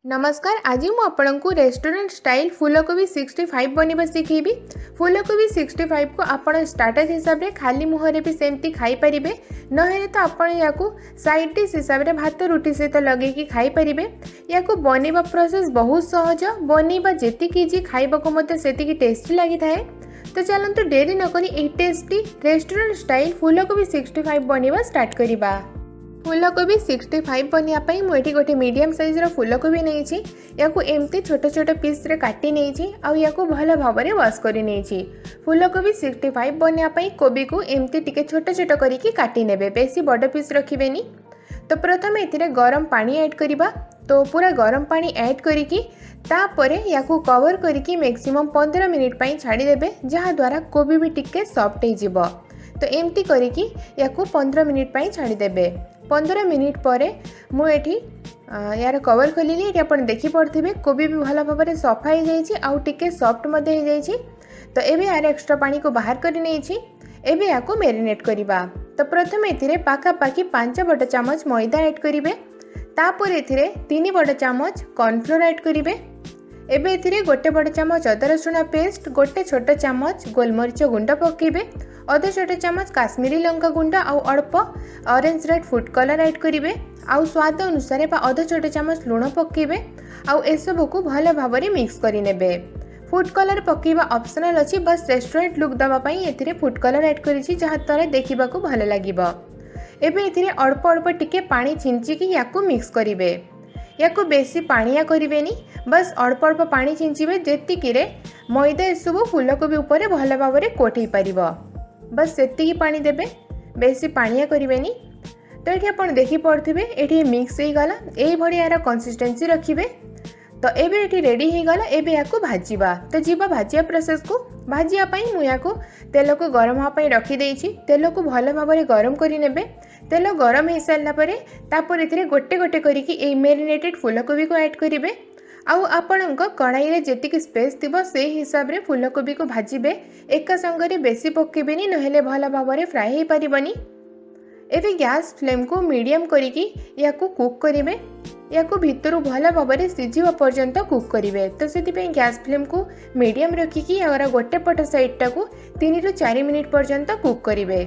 नमस्कार। आज मु आपको रेस्टोरेंट स्टाइल फूलकोबी 65 बनवा शिखेबी। फूलकोबी 65 को आपण स्टार्टर हिसाब से खाली मुहर भी सेमती खाई पारिबे, नहे तो आपण या साइड डिश हिसाब से भात रुटी सहित लगे खाई पारिबे। या बनवा प्रोसेस बहुत सहज, बनवा जेति इजी खाइबा को मते सेति टेस्टी लगी थाए। तो चलते डेरी नक टेस्टी रेस्टोरेंट स्टाइल फूलकोबी 65 बनवा स्टार्ट करिबा। फूलकोबी 65 बनवाई मुझे गोटे मीडियम साइजर फूलकोबी नहीं एमती छोट छोट पीस रे काटी नहीं भल भाव में वाश कर नहीं। फूलकोबी 65 बनवाई कोबी को एमती टिके छोट छोट करके काटी नेबे, बेसी बड़ पीस रखिबेनी। तो प्रथम ये गरम पानी ऐड करिबा। तो पूरा गरम पानी ऐड करिकी तापरे याकू कवर करिकी मैक्सिमम 15 मिनिट पई छाड़ी देबे, जहाँ द्वारा कोबी भी टिके सॉफ्ट हो जिवो। तो एमती करिकी याकू 15 मिनिट पई छाड़ी देबे। 15 मिनिट पर मुझे यार कवर खोलिली। ये आप देखी पड़े कोबी भी भल भाव में सफा हो जाइए, आउ टिके सॉफ्ट हो जाइए। तो ये यार एक्स्ट्रा पानी को बाहर कर नहीं एबे या मैरिनेट करवा। तो प्रथम ये पाखापाखि 5 बड़ चामच मैदा ऐड करेंगे, तापर ए 3 बड़ चामच कॉर्नफ्लोर ऐड करेंगे। एबे एथिरे गोटे बड़ चामच अदा रसुण पेस्ट, गोटे छोट चामच गोलमरीच गुंड पकेबे, अधा छोट चामच काश्मीरी लंका गुंड आउ अल्प orange red food colour add करेंगे। आउ स्वाद अनुसार अधा छोट चामच लुण पकेबे। आउ एसबू को भल भाव में मिक्स करेंगे। फूड कलर पकेबा ऑप्शनल अच्छी, बस रेस्टोरेंट लुक दवाई एथिरे फूड कलर ऐड करिछि, जहाँ द्वारा देखा भल लगिबो। एबे एथिरे अल्प अल्प टिके पानी छिंचिकी याकू मिक्स करेंगे। याकू बेसी पानिया करेंगे, बस अल्प अल्प पानी छिंचिबे जेतिकी मैदा एसबू फूलकोबी उपर भल भाव में कोट हो पार, बस सेतिकी पानी देबे, बेसी पानिया करेंगे। तो ये आप देखी पड़े ये मिक्स हो गला, ये यार कंसिस्टेंसी रखिए। तो ये रेडी हो गला। एबे या भाजवा। तो जीवा भाजिया प्रोसेस को भाजापी मुझे तेल को गरम हाँपाई रखीदे। तेल को भल भाव में गरम करने। तेल गरम हो सारापर ये गोटे गोटे करके मैरिनेटेड फूलकोबी को ऐड करेंगे। आउ आपण कड़ाई रे जेतिकी स्पेस थिबो से हिसाब रे फूलकोबी को भाजिबे। एका संगरे बेसी पकेबेनी, नहेले भल भाव में फ्राए हो पारिबनी। एबे गैस फ्लेम को मीडियम करिकी याकू कुक करिवे। याकू भितरु भल भाव में सिझिबा पर्यंत कुक करिवे। तो सेतिपई गैस फ्लेम को मीडियम रखिकी यार गोटे पट साइडटा को 3 ରୁ 4 मिनिट पर्यंत कुक करिवे।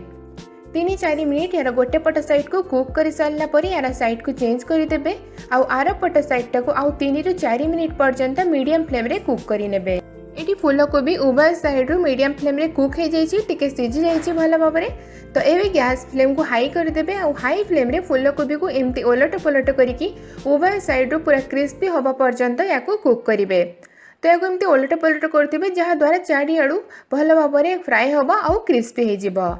3-4 मिनिट यार गोटे पट साइड को कुक कर सारा पर यार साइड को चेंज करदे। आउ आर पट साइडटा को आउ 3 ରୁ 4 मिनिट पर्यंत मीडियम फ्लेम रे कुक करिनेबे। ये फूलकोबी उभय साइड रू मीडियम फ्लेम रे कुक हो जाइए, टिके सिझी जाइए भल भाव में। तो ये गैस फ्लेम को हाई करदे। आउ हाई फ्लेम रे फूलकोबी को एमती ओलट पलट करके उभय साइड रू पूरा क्रिस्पी हवा पर्यंत या कुक करेंगे। तो या एमती ओलट पलट करते, जहाँ द्वारा चारिआड़ू भल भाव में फ्राए हम आउ क्रिस्पी हो।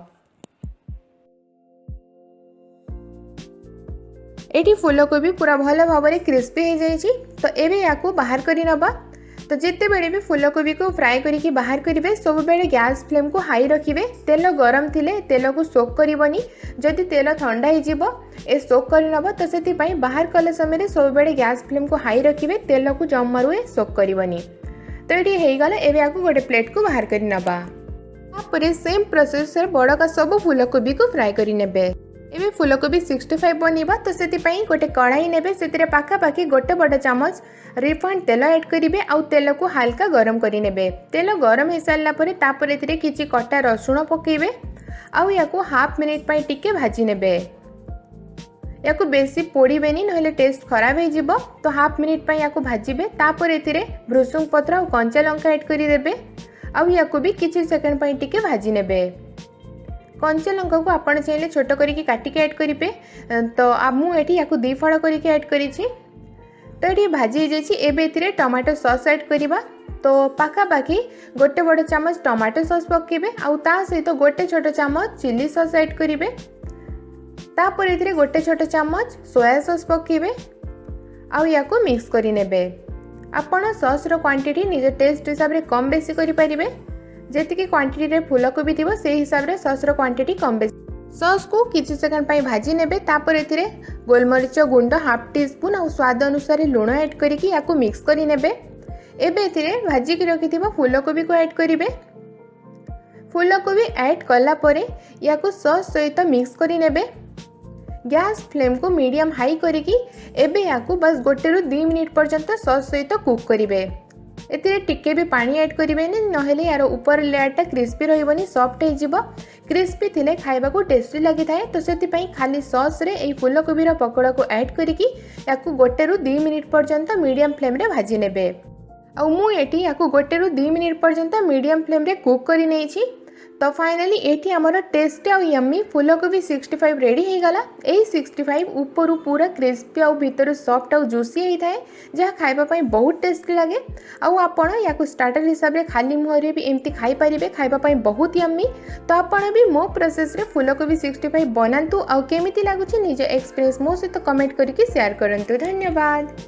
ये फूलकोबी पूरा भल भाव में क्रिस्पी हो जाइए। तो ये या बाहर कर नबा। तो जिते बेले भी फूलकोबी को फ्राए करके बाहर करेंगे, सब बेले गैस फ्लेम को हाई रखिए। तेल गरम थिले तेल को सोक करनी, जदि तेल ठंडा हो सोक कर नब। तो से बाहर कले समय सब बेले गैस फ्लेम को हाई रखिए, तेल को जमारू सोक करनी। तो ये हो गला। एबे आपको गोटे प्लेट को बाहर कर नबा। तापर सेम प्रोसेस बड़ का सब फूलकोबी को फ्राए कर नेबे। एबे फूलकोबी 65 बनवा। तो से गोटे कढ़ाई नेबे, से पाखापाखि गोटे बड़ चामच रिफाइंड तेल ऐड करेंगे। आउ तेल को हल्का गरम करेंगे। तेल गरम हो सारापर तापर एथिरे किछि कटा रसुण पकेबे। आउ या हाफ मिनिट पई टिके भाजी नेबे। या बेसी पोड़ेनि, नहेले टेस्ट खराब हो जिवो। तो हाफ मिनिट पई या भाजिबे। तापर एथिरे भृसुंग पत्र और कंचा लंका ऐड करेंगे। आउ या भी किछि सेकंड पई टिके भाजी नेबे। कंचा लंका को आपण चाहिए छोट करके काटिके ऐड करेंगे। तो मुझे या 2 फाड़ करके ऐड करी। तो ये भाजी जाइए। टमाटो सॉस ऐड करवा। तो पाखापाखि गोटे बड़ चामच टमाटो सॉस पकेबे। आउ ता सहित गोटे छोट चामच चिली सॉस ऐड करेंगे। तापर ये गोटे छोट चामच सोया सॉस पकेबे। आउ या मिक्स करेंगे। आपण सॉस रो क्वांटिटी निज टेस्ट हिसाब से कम बेसी करें। जेतिकी क्वांटिटी रे फूलकोबी थी से हिसाब से सॉस रो क्वांटिटी कम बेसी। सॉस को किसी सेकंड पाई भाजी नेबे। तापर एथिरे गोलमरीच गुंड हाफ टी स्पून और स्वाद अनुसार लुण ऐड करके या मिक्स करी नेबे। एबे एथिरे भाजी की रखिथिबा फूलकोबी को ऐड करिवे। फूलकोबी ऐड कला परे या सॉस सहित मिक्स करी नेबे। गैस फ्लेम को मीडियम हाई करिकी एबे याकू बस 1 ରୁ 2 मिनिट पर्यंत सॉस सहित कुक करिवे। एतिरे टिके भी पानी ऐड करिवेनी नहेले यार ऊपर लेयरटा क्रिस्पी रहिबनी सॉफ्ट हे जिवो। क्रिस्पी थिले खाइबा को टेस्टी लागि थाए तो सेति पई खाली सॉस रे एई फूलकोबी रो पकोड़ा को ऐड करिकी याकू 1 ରୁ 2 मिनिट पर्यंत मीडियम फ्लेम रे भाजी नेबे। आ मु एठी याकू 1 ରୁ 2 मिनिट पर्यंत मीडियम फ्लेम रे कुक करि नै छी। तो फाइनली एठी हमर टेस्टी और यम्मी फूलकोबी 65 रेडी हो गला। एई 65 ऊपर पूरा क्रिस्पी और भीतर सॉफ्ट और जूसी होता है जहाँ खाइबा पई बहुत टेस्टी लगे। आउ आपण याकू स्टार्टर हिसाब रे खाली मुहरे भी एमती खाई परिबे खाइबा पई बहुत यम्मी। तो आपण भी मो प्रोसेस रे फूलकोबी 65 बनांतु आउ केमिति लागुची निज एक्सपीरियंस मो सहित कमेंट करके शेयर करंतु। धन्यवाद।